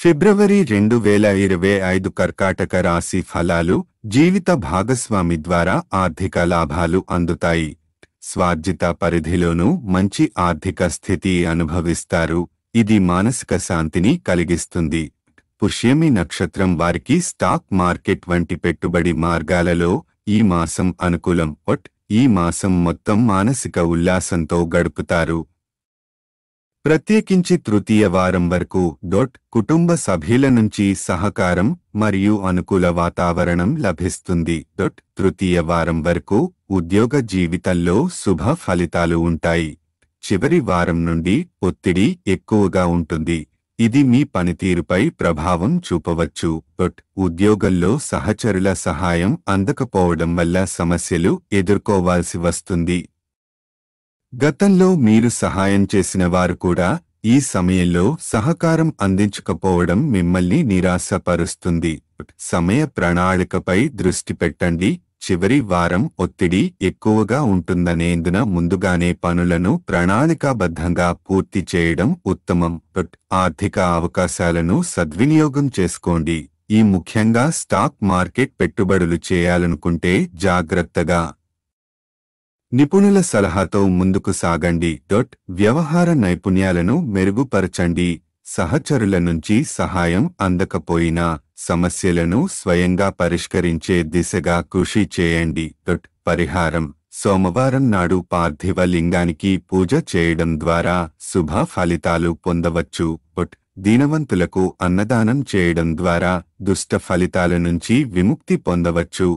ఫిబ్రవరి 2025 కర్కాటక రాశి ఫలాలు. జీవిత భాగస్వామి ద్వారా ఆర్థిక లాభాలు అందుతాయి. స్వార్జిత పరిధిలోనూ మంచి ఆర్థిక స్థితి అనుభవిస్తారు. ఇది మానసిక శాంతిని కలిగిస్తుంది. పుష్యమి నక్షత్రం వారికి స్టాక్ మార్కెట్ వంటి పెట్టుబడి మార్గాలలో ఈ మాసం అనుకూలం. ఈ మాసం మొత్తం మానసిక ఉల్లాసంతో గడుపుతారు. ప్రత్యేకించి తృతీయ వారం వరకు కుటుంబ సభ్యుల నుంచి సహకారం మరియు అనుకూల వాతావరణం లభిస్తుంది. తృతీయ వారం వరకు ఉద్యోగ జీవితంలో శుభ ఫలితాలు ఉంటాయి. చివరి వారం నుండి ఒత్తిడి ఎక్కువగా ఉంటుంది. ఇది మీ పనితీరుపై ప్రభావం చూపవచ్చు. ఉద్యోగంలో సహచరుల సహాయం అందకపోవడం వల్ల సమస్యలు ఎదుర్కోవాల్సి వస్తుంది. గతంలో మీరు సహాయం చేసిన వారు కూడా ఈ సమయంలో సహకారం అందించకపోవడం మిమ్మల్ని నిరాశపరుస్తుంది. సమయ ప్రణాళికపై దృష్టి పెట్టండి. చివరి వారం ఒత్తిడి ఎక్కువగా ఉంటుందనేందున ముందుగానే పనులను ప్రణాళికాబద్ధంగా పూర్తి చేయడం ఉత్తమం. ఆర్థిక అవకాశాలను సద్వినియోగం చేసుకోండి. ఈ ముఖ్యంగా స్టాక్ మార్కెట్ పెట్టుబడులు చేయాలనుకుంటే జాగ్రత్తగా నిపుణుల సలహాతో ముందుకు సాగండి. వ్యవహార నైపుణ్యాలను మెరుగుపరచండి. సహచరుల నుంచి సహాయం అందకపోయినా సమస్యలను స్వయంగా పరిష్కరించే దిశగా కృషి చేయండి. పరిహారం: సోమవారం నాడు పార్థివ లింగానికి పూజ చేయడం ద్వారా శుభ ఫలితాలు పొందవచ్చు. దీనవంతులకు అన్నదానం చేయడం ద్వారా దుష్ట ఫలితాల నుంచి విముక్తి పొందవచ్చు.